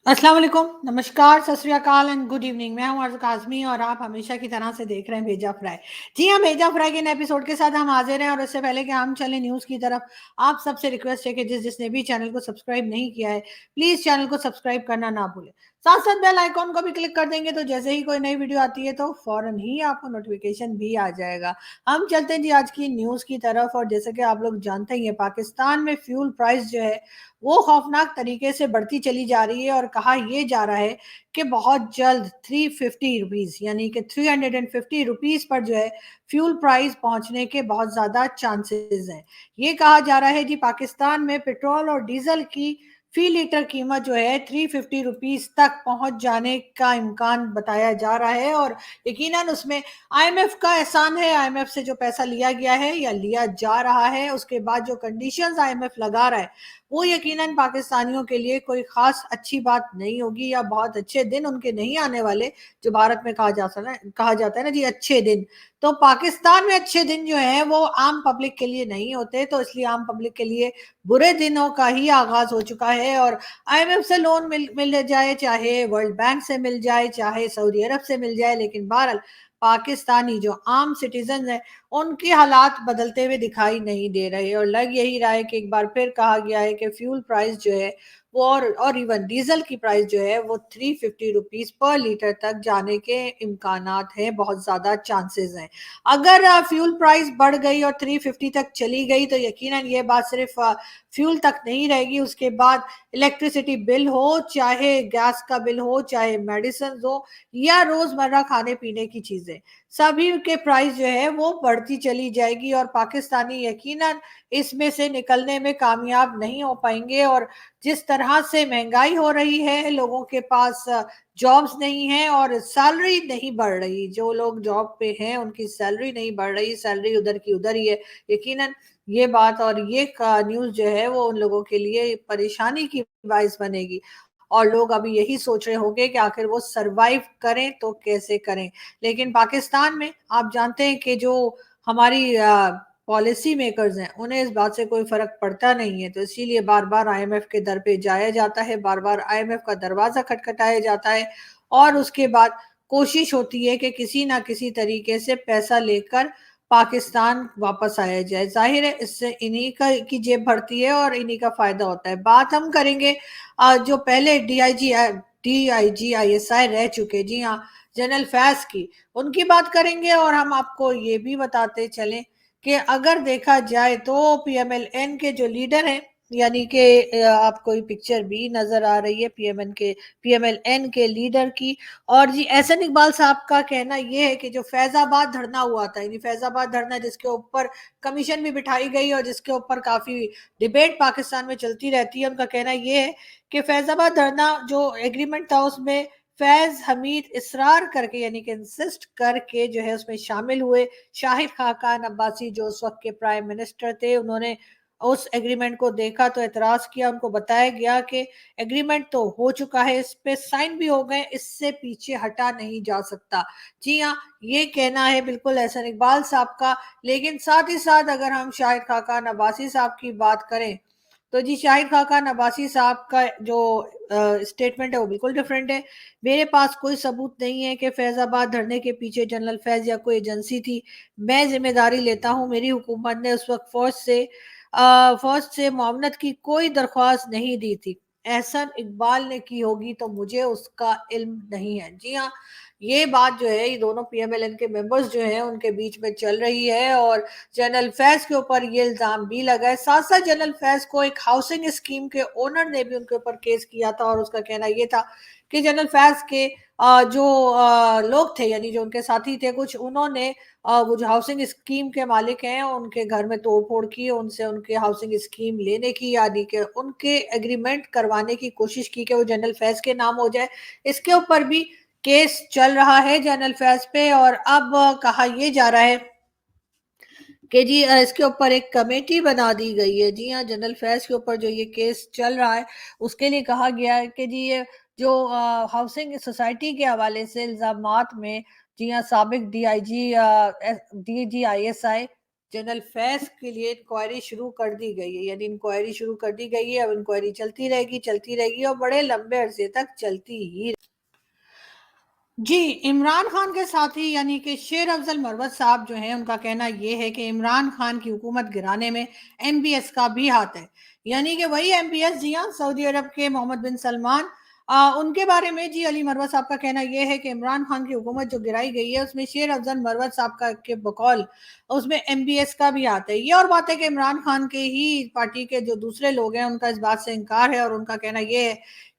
अस्सलाम वालेकुम, नमस्कार, सत श्री अकाल एंड गुड इवनिंग। मैं हूं अर्ज़ काज़मी और आप हमेशा की तरह से देख रहे हैं भेजा फ्राई। जी हाँ, भेजा फ्राई के नए एपिसोड के साथ हम हाज़िर हैं और उससे पहले कि हम चलें न्यूज़ की तरफ, आप सबसे रिक्वेस्ट है कि जिसने भी चैनल को सब्सक्राइब नहीं किया है, प्लीज़ चैनल को सब्सक्राइब करना ना भूलें। साथ-साथ बेल आइकॉन को भी क्लिक कर देंगे तो जैसे ही कोई नई वीडियो आती है तो फ़ौरन ही आपको नोटिफ़िकेशन भी आ जाएगा। हम चलते हैं जी आज की न्यूज़ की तरफ और जैसे कि आप लोग जानते ही हैं, पाकिस्तान में फ्यूल प्राइस जो है वो खौफनाक तरीके से बढ़ती चली जा रही है और कहा ये जा रहा है कि बहुत जल्द 350 रुपीस यानी कि 350 रुपीस पर जो है फ्यूल प्राइस पहुंचने के बहुत ज़्यादा चांसेस हैं। ये कहा जा रहा है जी पाकिस्तान में पेट्रोल और डीजल की फी लीटर कीमत जो है 350 रुपीस तक पहुंच जाने का इम्कान बताया जा रहा है और यकीनन उसमें आईएमएफ का एहसान है। आईएमएफ से जो पैसा लिया गया है या लिया जा रहा है, उसके बाद जो कंडीशंस आईएमएफ लगा रहा है वो यकीनन पाकिस्तानियों के लिए कोई खास अच्छी बात नहीं होगी या बहुत अच्छे दिन उनके नहीं आने वाले। जो भारत में कहा जाता है ना जी अच्छे दिन, तो पाकिस्तान में अच्छे दिन जो है वो आम पब्लिक के लिए नहीं होते, तो इसलिए आम पब्लिक के लिए बुरे दिनों का ही आगाज हो चुका है। और आईएमएफ से लोन मिल मिल जाए, चाहे वर्ल्ड बैंक से मिल जाए, चाहे सऊदी अरब से मिल जाए, लेकिन बहरहाल पाकिस्तानी जो आम सिटीजन है उनके हालात बदलते हुए दिखाई नहीं दे रहे और लग यही रहा है कि एक बार फिर कहा गया है कि फ्यूल प्राइस जो है वो और इवन डीजल की प्राइस जो है वो 350 रुपीस पर लीटर तक जाने के इम्कानात हैं, बहुत ज़्यादा चांसेस हैं। अगर फ्यूल प्राइस बढ़ गई और 350 तक चली गई तो यकीनन ये बात सिर्फ फ्यूल तक नहीं रहेगी, उसके बाद इलेक्ट्रिसिटी बिल हो, चाहे गैस का बिल हो, चाहे मेडिसिन हो या रोज़मर्रा खाने पीने की चीज़ें, सभी के प्राइस जो है वो बढ़ती चली जाएगी और पाकिस्तानी यकीनन इसमें से निकलने में कामयाब नहीं हो पाएंगे। और जिस तरह से महंगाई हो रही है, लोगों के पास जॉब्स नहीं है और सैलरी नहीं बढ़ रही, जो लोग जॉब पे हैं उनकी सैलरी नहीं बढ़ रही, सैलरी उधर की उधर ही है। यकीनन ये बात और ये न्यूज़ जो है वो उन लोगों के लिए परेशानी की बाइस बनेगी और लोग अभी यही सोच रहे होंगे कि आखिर वो सरवाइव करें तो कैसे करें। लेकिन पाकिस्तान में आप जानते हैं कि जो हमारी पॉलिसी मेकर्स हैं उन्हें इस बात से कोई फर्क पड़ता नहीं है, तो इसीलिए बार बार आईएमएफ के दर पे जाया जाता है, बार बार आईएमएफ का दरवाजा खटखटाया जाता है और उसके बाद कोशिश होती है कि किसी ना किसी तरीके से पैसा लेकर पाकिस्तान वापस आया जाए। जाहिर है इससे इन्हीं का की जेब भरती है और इन्हीं का फायदा होता है। बात हम करेंगे जो पहले डीआईजी आईएसआई रह चुके, जी हाँ, जनरल फैज की, उनकी बात करेंगे और हम आपको ये भी बताते चलें कि अगर देखा जाए तो पीएमएलएन के जो लीडर हैं, यानी कि आपको ये पिक्चर भी नजर आ रही है पीएमएलएन के लीडर की। और जी एहसन इकबाल साहब का कहना ये है कि जो फैजाबाद धरना हुआ था, यानी फैजाबाद धरना जिसके ऊपर कमीशन भी बिठाई गई और जिसके ऊपर काफी डिबेट पाकिस्तान में चलती रहती है, उनका कहना ये है कि फैजाबाद धरना जो एग्रीमेंट था उसमें फैज हमीद इसरार करके यानी कि इंसिस्ट करके जो है उसमें शामिल हुए। शाहिद खाकान अब्बासी जो उस वक्त के प्राइम मिनिस्टर थे, उन्होंने उस एग्रीमेंट को देखा तो एतराज किया, उनको बताया गया कि एग्रीमेंट तो हो चुका है, इस पे साइन भी हो गए, इससे पीछे हटा नहीं जा सकता। जी हाँ, ये कहना है बिल्कुल एहसन इकबाल साहब का। लेकिन साथ ही साथ अगर हम शाहिद खाकान अब्बासी साहब की बात करें तो जी शाहिद खाकान अब्बासी साहब का जो स्टेटमेंट है वो बिल्कुल डिफरेंट है। मेरे पास कोई सबूत नहीं है कि फैजाबाद धरने के पीछे जनरल फैज या कोई एजेंसी थी। मैं जिम्मेदारी लेता हूँ, मेरी हुकूमत ने उस वक्त फौज से मुआवनत की कोई दरख्वास्त नहीं दी थी। एहसन इकबाल ने की होगी तो मुझे उसका इल्म नहीं है। जी हाँ, ये बात जो है ये दोनों पीएमएलएन के मेंबर्स जो हैं उनके बीच में चल रही है और जनरल फैज के ऊपर ये इल्जाम भी लगा है। साथ साथ जनरल फैज को एक हाउसिंग स्कीम के ओनर ने भी उनके ऊपर केस किया था और उसका कहना ये था कि जनरल फैज के जो लोग थे, यानी जो उनके साथी थे कुछ, उन्होंने वो जो हाउसिंग स्कीम के मालिक हैं उनके घर में तोड़ फोड़ की, उनसे उनके हाउसिंग स्कीम लेने की, यानी कि उनके एग्रीमेंट करवाने की कोशिश की कि वो जनरल फैज के नाम हो जाए। इसके ऊपर भी केस चल रहा है जनरल फैज पे और अब कहा यह जा रहा है कि जी इसके ऊपर एक कमेटी बना दी गई है। जी हाँ, जनरल फैज के ऊपर जो ये केस चल रहा है उसके लिए कहा गया है कि जी ये जो हाउसिंग सोसाइटी के हवाले से इल्जामात में, जी हाँ, साबिक डीआईजी डीजीआईएसआई जनरल फैज के लिए इंक्वायरी शुरू कर दी गई है, यानी इंक्वायरी शुरू कर दी गई है। अब इंक्वायरी चलती रहेगी और बड़े लंबे अरसे तक चलती ही। जी, इमरान खान के साथी यानी कि शेर अफजल मरवत साहब जो हैं, उनका कहना ये है कि इमरान खान की हुकूमत गिराने में एमबीएस का भी हाथ है। यानी कि वही एमबीएस, जी हाँ, सऊदी अरब के मोहम्मद बिन सलमान, उनके बारे में जी अली मरवत साहब का कहना ये है कि इमरान खान की हुकूमत जो गिराई गई है उसमें शेर अफजल मरवत साहब का के बकौल उसमें एमबीएस का भी हाथ है। ये और बात है कि इमरान खान के ही पार्टी के जो दूसरे लोग हैं उनका इस बात से इनकार है, और उनका कहना ये है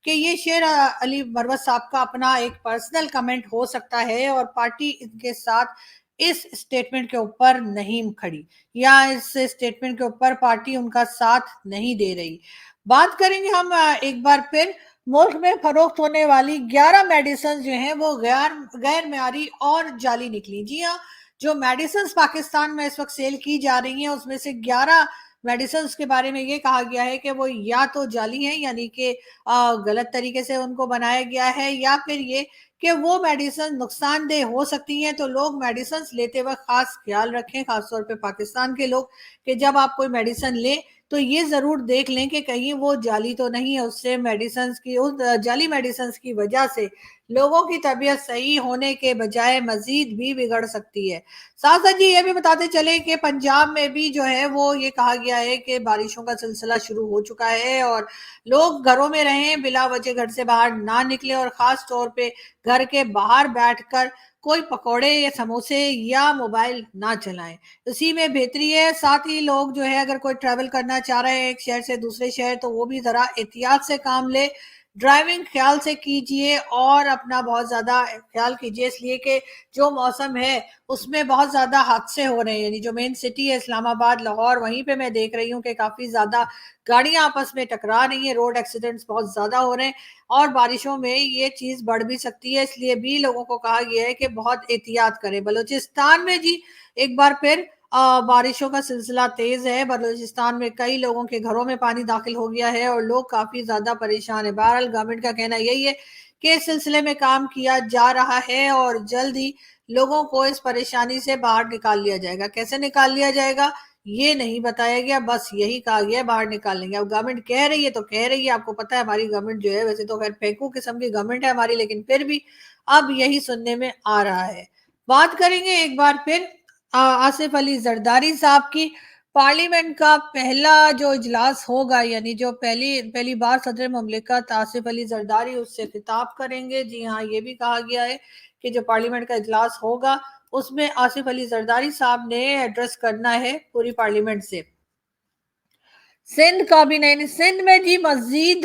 कि ये शेर अली मरवत साहब का अपना एक पर्सनल कमेंट हो सकता है, और पार्टी इनके साथ इस स्टेटमेंट के ऊपर नहीं खड़ी, या इस स्टेटमेंट के ऊपर पार्टी उनका साथ नहीं दे रही। बात करेंगे हम एक बार फिर मुल्क में फरोख्त होने वाली 11 मेडिसिन जो हैं वो गैर गैर म्यारी और जाली निकली। जी हाँ, जो मेडिसिन पाकिस्तान में इस वक्त सेल की जा रही हैं उसमें से 11 मेडिसिन के बारे में ये कहा गया है कि वो या तो जाली हैं, यानी कि गलत तरीके से उनको बनाया गया है, या फिर ये कि वो मेडिसिन नुकसानदेह हो सकती हैं। तो लोग मेडिसिन लेते वक्त खास ख्याल रखें, खासतौर पे पाकिस्तान के लोग, कि जब आप कोई मेडिसिन लें तो ये जरूर देख लें कि कहीं वो जाली तो नहीं है। उससे मेडिसिन की, उस जाली मेडिसिन की वजह से लोगों की तबीयत सही होने के बजाय मजीद भी बिगड़ सकती है। साथ साथ जी ये भी बताते चले कि पंजाब में भी जो है वो ये कहा गया है कि बारिशों का सिलसिला शुरू हो चुका है, और लोग घरों में रहें, बिला वजह घर से बाहर ना निकले, और खास तौर पे घर के बाहर बैठकर कोई पकौड़े या समोसे या मोबाइल ना चलाएं। इसी में बेहतरी है। साथ ही लोग जो है अगर कोई ट्रैवल करना चाह रहे हैं एक शहर से दूसरे शहर, तो वो भी जरा एहतियात से काम ले, ड्राइविंग ख्याल से कीजिए और अपना बहुत ज्यादा ख्याल कीजिए, इसलिए कि जो मौसम है उसमें बहुत ज्यादा हादसे हो रहे हैं। यानी जो मेन सिटी है इस्लामाबाद, लाहौर, वहीं पे मैं देख रही हूँ कि काफी ज्यादा गाड़ियां आपस में टकरा रही हैं, रोड एक्सीडेंट्स बहुत ज्यादा हो रहे हैं, और बारिशों में ये चीज बढ़ भी सकती है। इसलिए भी लोगों को कहा गया है कि बहुत एहतियात करें। बलूचिस्तान में जी एक बार फिर बारिशों का सिलसिला तेज है। बलूचिस्तान में कई लोगों के घरों में पानी दाखिल हो गया है और लोग काफी ज्यादा परेशान है। बहरहाल गवर्नमेंट का कहना यही है कि इस सिलसिले में काम किया जा रहा है और जल्द ही लोगों को इस परेशानी से बाहर निकाल लिया जाएगा। कैसे निकाल लिया जाएगा ये नहीं बताया गया, बस यही कहा गया है बाहर निकालेंगे। अब गवर्नमेंट कह रही है तो कह रही है, आपको पता है हमारी गवर्नमेंट जो है, वैसे तो खैर फेंकू किस्म की गवर्नमेंट है हमारी, लेकिन फिर भी अब यही सुनने में आ रहा है। बात करेंगे एक बार फिर आसिफ अली जरदारी साहब की। पार्लियामेंट का पहला जो इजलास होगा, यानी जो पहली पहली बार सदर मुमलिकत आसिफ अली जरदारी उससे खिताब करेंगे। जी हाँ, ये भी कहा गया है कि जो पार्लियामेंट का इजलास होगा उसमें आसिफ अली जरदारी साहब ने एड्रेस करना है पूरी पार्लियामेंट से। सिंध का भी नहीं, सिंध में जी मस्जिद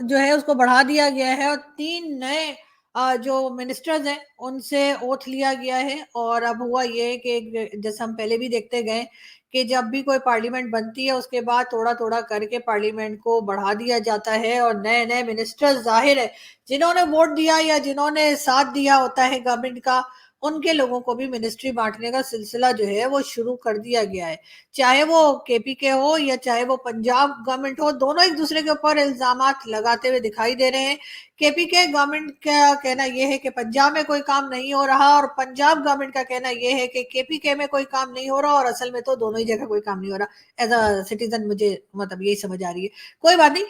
जो है उसको बढ़ा दिया गया है, और 3 नए जो मिनिस्टर्स हैं उनसे ओथ लिया गया है। और अब हुआ ये कि जैसे हम पहले भी देखते गए कि जब भी कोई पार्लियामेंट बनती है उसके बाद थोड़ा थोड़ा करके पार्लियामेंट को बढ़ा दिया जाता है, और नए नए मिनिस्टर्स, जाहिर है जिन्होंने वोट दिया या जिन्होंने साथ दिया होता है गवर्नमेंट का, उनके लोगों को भी मिनिस्ट्री बांटने का सिलसिला जो है वो शुरू कर दिया गया है। चाहे वो केपी के हो या चाहे वो पंजाब गवर्नमेंट हो, दोनों एक दूसरे के ऊपर इल्जामात लगाते हुए दिखाई दे रहे हैं। केपी के गवर्नमेंट का कहना यह है कि पंजाब में कोई काम नहीं हो रहा, और पंजाब गवर्नमेंट का कहना यह है कि केपी के में कोई काम नहीं हो रहा, और असल में तो दोनों ही जगह कोई काम नहीं हो रहा। एज अ सिटीजन मुझे मतलब यही समझ आ रही है। कोई बात नहीं,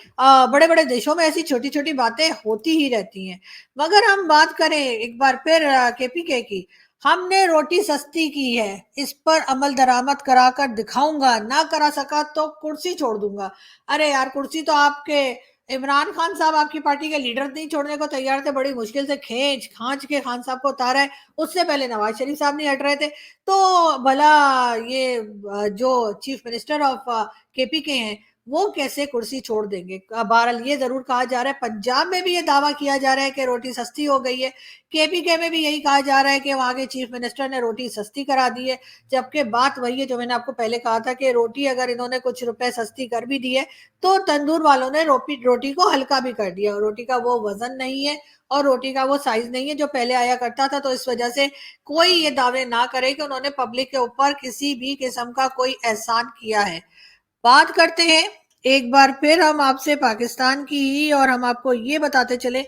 बड़े बड़े देशों में ऐसी छोटी छोटी बातें होती ही रहती हैं। मगर हम बात करें एक बार फिर केपी के की। हमने रोटी सस्ती की है, इस पर अमल दरामद कराकर दिखाऊंगा, ना करा सका तो कुर्सी छोड़ दूंगा। अरे यार, कुर्सी तो आपके इमरान खान साहब आपकी पार्टी के लीडर नहीं छोड़ने को तैयार थे, बड़ी मुश्किल से खींच खांच के खान साहब को उतारा है। उससे पहले नवाज शरीफ साहब नहीं हट रहे थे, तो भला ये जो चीफ मिनिस्टर ऑफ केपी के हैं वो कैसे कुर्सी छोड़ देंगे। बहरहाल ये जरूर कहा जा रहा है, पंजाब में भी ये दावा किया जा रहा है कि रोटी सस्ती हो गई है, केपीके में भी यही कहा जा रहा है कि वहां के चीफ मिनिस्टर ने रोटी सस्ती करा दी है। जबकि बात वही है जो मैंने आपको पहले कहा था कि रोटी अगर इन्होंने कुछ रुपए सस्ती कर भी दी है तो तंदूर वालों ने रोटी को हल्का भी कर दिया। रोटी का वो वजन नहीं है और रोटी का वो साइज नहीं है जो पहले आया करता था। तो इस वजह से कोई ये दावे ना करे कि उन्होंने पब्लिक के ऊपर किसी भी किस्म का कोई एहसान किया है। बात करते हैं एक बार फिर हम आपसे पाकिस्तान की ही, और हम आपको ये बताते चले,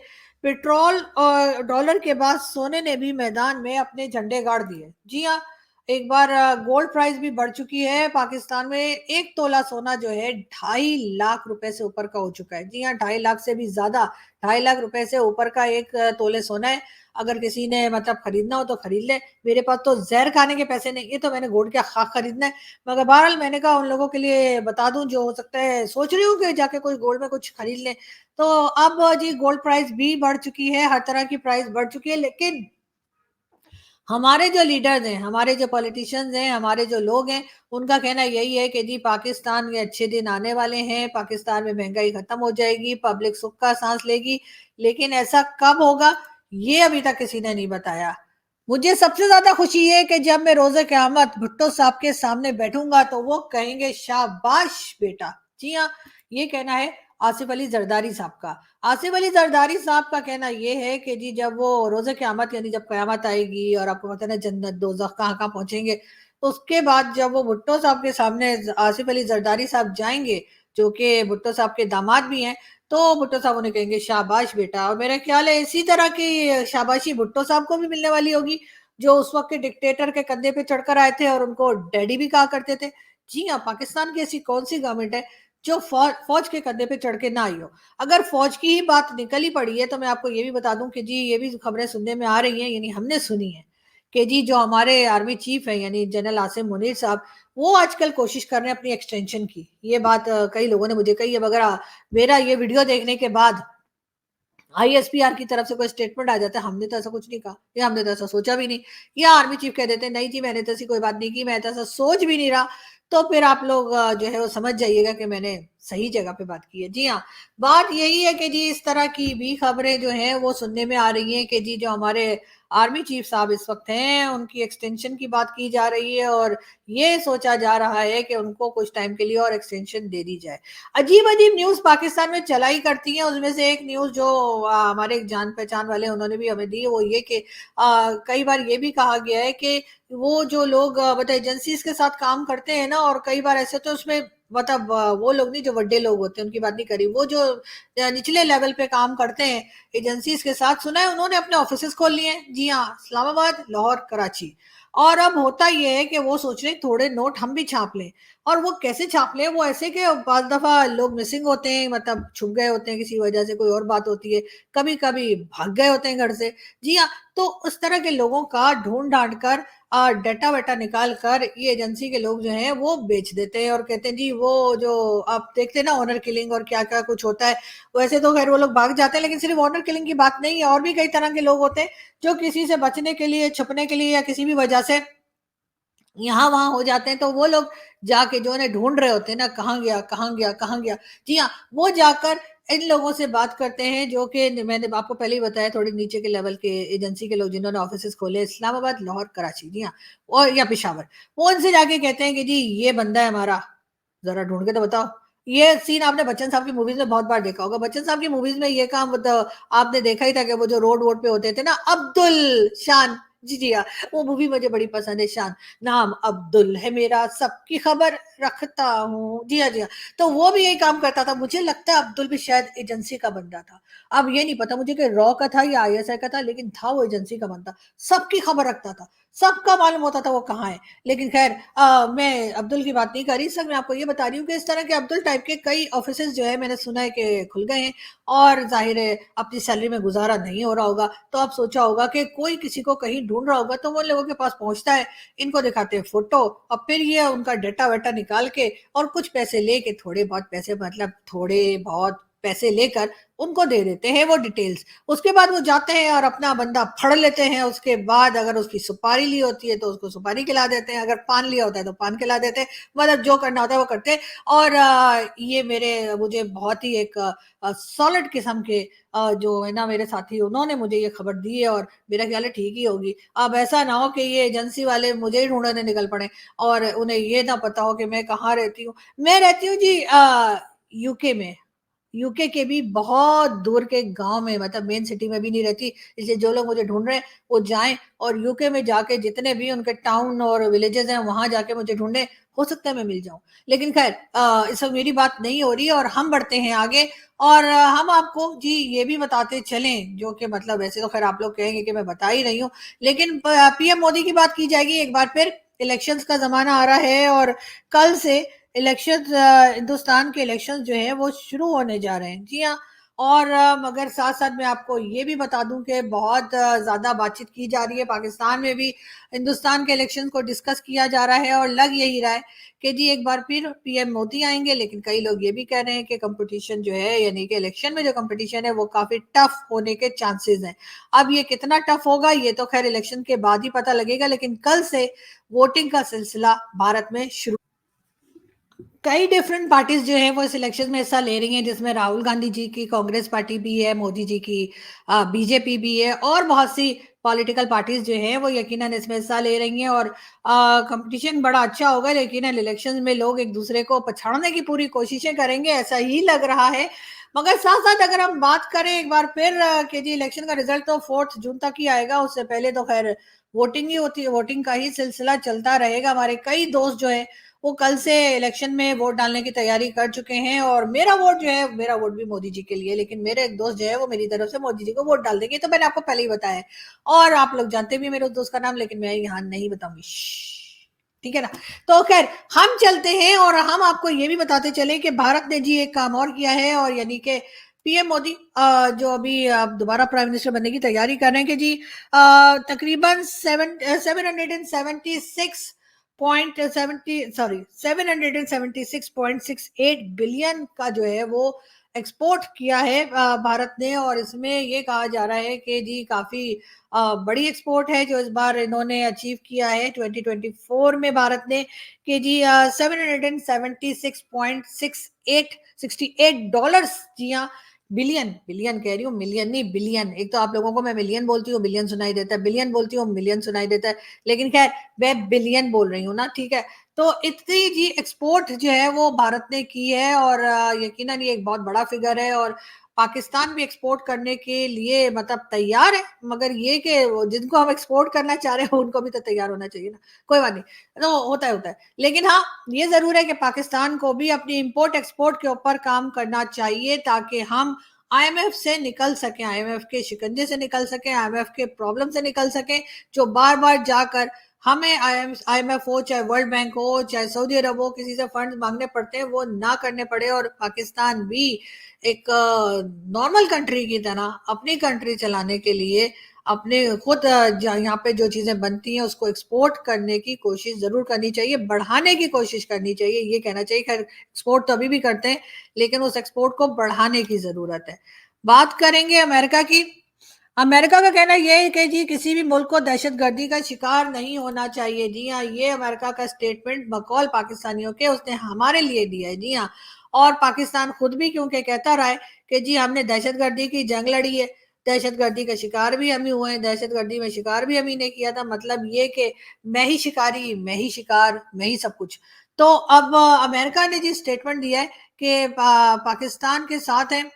पेट्रोल और डॉलर के बाद सोने ने भी मैदान में अपने झंडे गाड़ दिए। जी हाँ, एक बार गोल्ड प्राइस भी बढ़ चुकी है। पाकिस्तान में 1 तोला सोना जो है 2.5 लाख रुपए से ऊपर का हो चुका है। जी हाँ, 2.5 लाख से भी ज्यादा, 2.5 लाख रुपए से ऊपर का 1 तोले सोना है। अगर किसी ने मतलब खरीदना हो तो खरीद ले। मेरे पास तो जहर खाने के पैसे नहीं है, तो मैंने गोल्ड क्या खाक खरीदना है। मगर बहरहाल मैंने कहा उन लोगों के लिए बता दूं जो हो सकता है सोच रही हूँ कि जाके कोई गोल्ड में कुछ खरीद ले। तो अब जी गोल्ड प्राइस भी बढ़ चुकी है, हर तरह की प्राइस बढ़ चुकी है, लेकिन हमारे जो लीडर्स हैं, हमारे जो पॉलिटिशियंस हैं, हमारे जो लोग हैं, उनका कहना यही है कि जी पाकिस्तान के अच्छे दिन आने वाले हैं, पाकिस्तान में महंगाई खत्म हो जाएगी, पब्लिक सुख का सांस लेगी। लेकिन ऐसा कब होगा, ये अभी तक किसी ने नहीं बताया। मुझे सबसे ज्यादा खुशी ये है कि जब मैं रोजे क़यामत भुट्टो साहब के सामने बैठूंगा तो वो कहेंगे शाबाश बेटा। जी हाँ, ये कहना है आसिफ अली जरदारी साहब का। आसिफ अली जरदारी साहब का कहना ये है कि जी जब वो रोजे क़यामत यानी जब क़यामत आएगी और आपको पता है ना जन्नत दोज़ख कहाँ कहाँ पहुंचेंगे, तो उसके बाद जब वो भुट्टो साहब के सामने आसिफ अली जरदारी साहब जाएंगे, जो कि भुट्टो साहब के दामाद भी हैं, तो भुट्टो साहब उन्हें कहेंगे शाबाश बेटा। और मेरा ख्याल है इसी तरह की शाबाशी भुट्टो साहब को भी मिलने वाली होगी, जो उस वक्त के डिक्टेटर के कंधे पे चढ़कर आए थे और उनको डैडी भी कहा करते थे। जी हाँ, पाकिस्तान की ऐसी कौन सी गवर्नमेंट है जो फौज के कंधे पे चढ़ के ना आई हो। अगर फौज की ही बात निकल ही पड़ी है तो मैं आपको ये भी बता दूं कि जी ये भी खबरें सुनने में आ रही हैं, यानी हमने सुनी है कि जी जो हमारे आर्मी चीफ है यानी जनरल आसिम मुनीर साहब, वो आजकल कोशिश कर रहे हैं अपनी एक्सटेंशन की। ये बात कई लोगों ने मुझे कही है, मगर मेरा ये वीडियो देखने के बाद आईएसपीआर की तरफ से कोई स्टेटमेंट आ जाता है हमने तो ऐसा कुछ नहीं कहा या हमने तो ऐसा सोचा भी नहीं, या आर्मी चीफ कह देते हैं नहीं जी मैंने तो ऐसी कोई बात नहीं की, मैं तो ऐसा सोच भी नहीं रहा, तो फिर आप लोग जो है वो समझ जाइएगा कि मैंने सही जगह पे बात की है। जी हाँ, बात यही है कि जी इस तरह की भी खबरें जो हैं वो सुनने में आ रही हैं कि जी जो हमारे आर्मी चीफ साहब इस वक्त हैं उनकी एक्सटेंशन की बात की जा रही है, और ये सोचा जा रहा है कि उनको कुछ टाइम के लिए और एक्सटेंशन दे दी जाए। अजीब अजीब न्यूज पाकिस्तान में चलाई करती हैं, उसमें से एक न्यूज जो हमारे एक जान पहचान वाले उन्होंने भी हमें दी, वो ये कि कई बार ये भी कहा गया है कि वो जो लोग मतलब एजेंसीज के साथ काम करते हैं ना, और कई बार ऐसे तो उसमें मतलब वो लोग नहीं जो बड़े लोग होते हैं उनकी बात नहीं करी, वो जो निचले लेवल पे काम करते हैं एजेंसीज के साथ, सुना है उन्होंने अपने ऑफिस खोल लिए हैं। जी हाँ, इस्लामाबाद, लाहौर, कराची। और अब होता ये है कि वो सोच रहे हैं थोड़े नोट हम भी छाप लें। और वो कैसे छाप ले, वो ऐसे कि बाज़ दफ़ा लोग मिसिंग होते हैं, मतलब छुप गए होते हैं किसी वजह से, कोई और बात होती है, कभी-कभी भाग गए होते हैं घर से। जी हाँ, तो उस तरह के लोगों का ढूँढ-ढाँट कर डाटा-वाटा निकाल कर ये एजेंसी के लोग जो हैं वो बेच देते हैं और कहते हैं जी वो जो आप देखते हैं ना ऑनर किलिंग और क्या-क्या कुछ होता है, वैसे तो ख़ैर वो लोग भाग जाते हैं, लेकिन सिर्फ़ ऑनर किलिंग की बात नहीं है, और भी कई तरह के लोग होते हैं जो किसी से बचने के लिए, छुपने के लिए या किसी भी वजह से यहाँ-वहाँ हो जाते हैं, तो वो लोग जाके जो उन्हें ढूँढ रहे होते हैं ना, कहाँ गया, कहाँ गया, कहाँ गया? जी हाँ, वो जाकर इन लोगों से बात करते हैं जो कि मैंने आपको पहले ही बताया, थोड़े नीचे के लेवल के एजेंसी के लोग जिन्होंने ऑफ़िसेज़ खोले इस्लामाबाद, लाहौर, कराची, जी हाँ, और या पेशावर। वो उनसे जाके कहते हैं कि जी ये बंदा है हमारा, ज़रा ढूँढ के तो बताओ। ये सीन आपने बच्चन साहब की मूवीज़ में बहुत बार देखा होगा। बच्चन साहब की मूवीज़ में ये काम मतलब आपने देखा ही था कि वो जो रोड-वोड पे होते थे ना, अब्दुल, शान, जी, जी हाँ, वो मूवी मुझे बड़ी पसंद है, शान। नाम अब्दुल है मेरा, सबकी खबर रखता हूँ। जी हाँ, जी हाँ। तो वो भी यही काम करता था। मुझे लगता है अब्दुल भी शायद एजेंसी का बंदा था। अब ये नहीं पता मुझे कि रॉ का था या आईएसआई का था, लेकिन था वो एजेंसी का बंदा। सबकी खबर रखता था, सबका मालूम होता था वो कहाँ है। लेकिन ख़ैर मैं अब्दुल की बात नहीं कर रही, सिर्फ़ मैं आपको ये बता रही हूँ कि इस तरह के अब्दुल टाइप के कई ऑफ़िसेज़ जो है मैंने सुना है कि खुल गए हैं, और ज़ाहिर है अपनी सैलरी में गुज़ारा नहीं हो रहा होगा, तो अब सोचा होगा कि कोई किसी को कहीं ढूँढ रहा होगा, तो वो लोगों के पास पहुँचता है, इनको दिखाते हैं फ़ोटो और फिर ये उनका डाटा-वाटा निकाल के और कुछ पैसे लेके, थोड़े बहुत पैसे मतलब थोड़े बहुत पैसे लेकर उनको दे देते हैं वो डिटेल्स। उसके बाद वो जाते हैं और अपना बंदा फड़ लेते हैं, उसके बाद अगर उसकी सुपारी ली होती है तो उसको सुपारी खिला देते हैं, अगर पान लिया होता है तो पान खिला देते हैं, मतलब जो करना होता है वो करते हैं। और ये मेरे मुझे बहुत ही एक सॉलिड किस्म के जो है ना मेरे साथी, उन्होंने मुझे ये खबर दी है और मेरा ख्याल है ठीक ही होगी। अब ऐसा ना हो कि ये एजेंसी वाले मुझे ही ढूँढने निकल पड़े और उन्हें ये ना पता हो कि मैं कहाँ रहती हूँ। मैं रहती हूँ जी यूके में। यूके के भी बहुत दूर के गाँव में, मतलब मेन सिटी में भी नहीं रहती, इसलिए जो लोग मुझे ढूँढ रहे हैं, वो जाएँ और यूके में जाके जितने भी उनके टाउन और विलेजेज़ हैं, वहाँ जाके मुझे ढूँढें, हो सकता है मैं मिल जाऊँ। लेकिन ख़ैर इस वक़्त मेरी बात नहीं हो रही है और हम बढ़ते हैं आगे, और हम आपको जी ये भी बताते चलें, जो कि मतलब वैसे तो ख़ैर आप लोग कहेंगे कि मैं बता ही रही हूँ, लेकिन प पीएम मोदी की बात की जाएगी एक बार फिर। इलेक्शंस का जमाना आ रहा है और कल से इलेक्शंस हिंदुस्तान के इलेक्शंस जो है वो शुरू होने जा रहे हैं। जी हाँ, और मगर साथ साथ मैं आपको ये भी बता दूं कि बहुत ज्यादा बातचीत की जा रही है पाकिस्तान में भी, हिंदुस्तान के इलेक्शन को डिस्कस किया जा रहा है और लग यही रहा है कि जी एक बार फिर पीएम मोदी आएंगे। लेकिन कई लोग ये भी कह रहे हैं कि कंपटीशन जो है, यानी कि इलेक्शन में जो कंपटीशन है वो काफी टफ होने के चांसेस हैं। अब ये कितना टफ होगा ये तो खैर इलेक्शन के बाद ही पता लगेगा, लेकिन कल से वोटिंग का सिलसिला भारत में शुरू। कई डिफरेंट पार्टीज जो है वो इस इलेक्शन में हिस्सा ले रही हैं, जिसमें राहुल गांधी जी की कांग्रेस पार्टी भी है, मोदी जी की बीजेपी भी है, और बहुत सी पॉलिटिकल पार्टीज जो है वो यकीनन इसमें हिस्सा ले रही हैं। और कंपटीशन बड़ा अच्छा होगा, लेकिन इलेक्शन में लोग एक दूसरे को पछाड़ने की पूरी कोशिशें करेंगे, ऐसा ही लग रहा है। मगर साथ साथ अगर हम बात करें एक बार फिर कि जी इलेक्शन का रिजल्ट तो 4 जून तक ही आएगा, उससे पहले तो खैर वोटिंग ही होती है, वोटिंग का ही सिलसिला चलता रहेगा। हमारे कई दोस्त जो है वो कल से इलेक्शन में वोट डालने की तैयारी कर चुके हैं, और मेरा वोट जो है, मेरा वोट भी मोदी जी के लिए, लेकिन मेरे एक दोस्त जो है वो मेरी तरफ से मोदी जी को वोट डाल देंगे, तो मैंने आपको पहले ही बताया है। और आप लोग जानते भी मेरे उस दोस्त का नाम, लेकिन मैं यहाँ नहीं बताऊंगी, ठीक है ना। तो खैर हम चलते हैं और हम आपको ये भी बताते चले कि भारत ने जी एक काम और किया है, और यानी कि पीएम मोदी जो अभी दोबारा प्राइम मिनिस्टर बनने की तैयारी कर रहे हैं कि जी तकरीबन 776.68 बिलियन का जो है वो एक्सपोर्ट किया है भारत ने। और इसमें ये कहा जा रहा है कि जी काफी बड़ी एक्सपोर्ट है जो इस बार इन्होंने अचीव किया है 2024 में भारत ने, कि जी 776.68 जी हाँ, बिलियन, बिलियन कह रही हूँ, मिलियन नहीं बिलियन। एक तो आप लोगों को मैं मिलियन बोलती हूँ बिलियन सुनाई देता है, बिलियन बोलती हूँ मिलियन सुनाई देता है, लेकिन खैर मैं बिलियन बोल रही हूँ ना, ठीक है। तो इतनी जी एक्सपोर्ट जो है वो भारत ने की है, और यकीनन ये एक बहुत बड़ा फिगर है। और पाकिस्तान भी एक्सपोर्ट करने के लिए मतलब तैयार है, मगर ये कि जिनको हम एक्सपोर्ट करना चाह रहे हैं उनको भी तो तैयार होना चाहिए ना। कोई बात नहीं, तो होता है होता है, लेकिन हाँ ये जरूर है कि पाकिस्तान को भी अपनी इंपोर्ट एक्सपोर्ट के ऊपर काम करना चाहिए, ताकि हम आईएमएफ से निकल सके, आईएमएफ के शिकंजे से निकल सके, आईएमएफ के प्रॉब्लम से निकल सके, जो बार बार जाकर हमें आईएमएफ हो, चाहे वर्ल्ड बैंक हो, चाहे सऊदी अरब हो, किसी से फंड मांगने पड़ते हैं, वो ना करने पड़े, और पाकिस्तान भी एक नॉर्मल कंट्री की तरह अपनी कंट्री चलाने के लिए अपने खुद यहाँ पे जो चीजें बनती हैं उसको एक्सपोर्ट करने की कोशिश जरूर करनी चाहिए, बढ़ाने की कोशिश करनी चाहिए, ये कहना चाहिए। खैर एक्सपोर्ट तो अभी भी करते हैं, लेकिन उस एक्सपोर्ट को बढ़ाने की जरूरत है। बात करेंगे अमेरिका की। अमेरिका का कहना यह है कि जी किसी भी मुल्क को दहशतगर्दी का शिकार नहीं होना चाहिए। जी हाँ, ये अमेरिका का स्टेटमेंट बकौल पाकिस्तानियों के उसने हमारे लिए दिया है। जी हाँ, और पाकिस्तान खुद भी क्योंकि कहता रहा है कि जी हमने दहशतगर्दी की जंग लड़ी है, दहशतगर्दी का शिकार भी हम ही हुए हैं, दहशतगर्दी में शिकार भी हम ही ने किया था, मतलब ये कि मैं ही शिकारी, मैं ही शिकार, मैं ही सब कुछ। तो अब अमेरिका ने जी स्टेटमेंट दिया है कि पाकिस्तान के साथ है,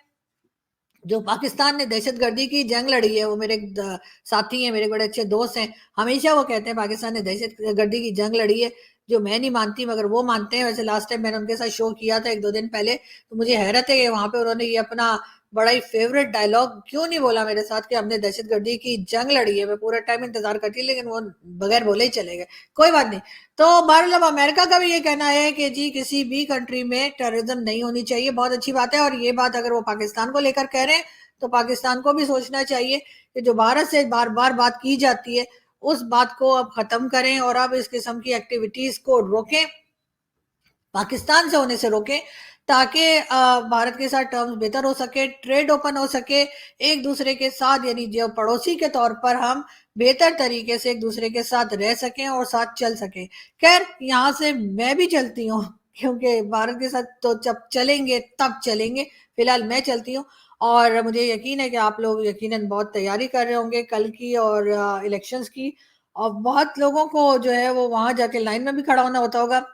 जो पाकिस्तान ने दहशतगर्दी की जंग लड़ी है। वो मेरे साथी हैं, मेरे बड़े अच्छे दोस्त हैं, हमेशा वो कहते हैं पाकिस्तान ने दहशतगर्दी की जंग लड़ी है, जो मैं नहीं मानती मगर वो मानते हैं। वैसे लास्ट टाइम मैंने उनके साथ शो किया था 1-2 दिन पहले, तो मुझे हैरत है कि वहां पे उन्होंने ये अपना बड़ा ही फेवरेट डायलॉग क्यों नहीं बोला मेरे साथ कि हमने दहशतगर्दी की जंग लड़ी है। मैं पूरा टाइम इंतजार करती, लेकिन वो बगैर बोले ही चले गए। कोई बात नहीं। तो बहरहाल अब अमेरिका का भी ये कहना है कि जी किसी भी कंट्री में टेररिज्म नहीं होनी चाहिए, बहुत अच्छी बात है। और ये बात अगर वो पाकिस्तान को लेकर कह रहे हैं, तो पाकिस्तान को भी सोचना चाहिए कि जो भारत से बार बार बात की जाती है उस बात को अब खत्म करें, और अब इस किस्म की एक्टिविटीज को रोकें, पाकिस्तान से होने से रोकें, ताकि भारत के साथ टर्म्स बेहतर हो सके, ट्रेड ओपन हो सके एक दूसरे के साथ, यानी जो पड़ोसी के तौर पर हम बेहतर तरीके से एक दूसरे के साथ रह सकें और साथ चल सकें। खैर यहाँ से मैं भी चलती हूँ क्योंकि भारत के साथ तो जब चलेंगे तब चलेंगे, फिलहाल मैं चलती हूँ। और मुझे यकीन है कि आप लोग यकीनन बहुत तैयारी कर रहे होंगे कल की और इलेक्शंस की, और बहुत लोगों को जो है वो वहां जाके लाइन में भी खड़ा होना होता होगा।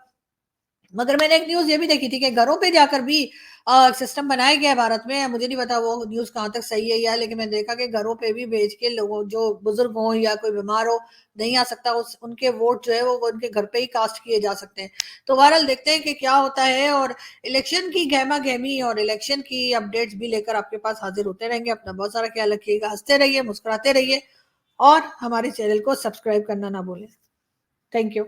मगर मैंने एक न्यूज ये भी देखी थी कि घरों पे जाकर भी सिस्टम बनाया गया है भारत में, मुझे नहीं पता वो न्यूज कहाँ तक सही है या, लेकिन मैंने देखा कि घरों पे भी भेज के लोगों जो बुजुर्ग हो या कोई बीमार हो नहीं आ सकता, उस उनके वोट जो है वो उनके घर पे ही कास्ट किए जा सकते हैं। तो बहरहाल देखते हैं कि क्या होता है, और इलेक्शन की गहमा गहमी और इलेक्शन की अपडेट्स भी लेकर आपके पास हाजिर होते रहेंगे। अपना बहुत सारा ख्याल रखिएगा, हंसते रहिए, मुस्कुराते रहिए, और हमारे चैनल को सब्सक्राइब करना ना भूलें। Thank you.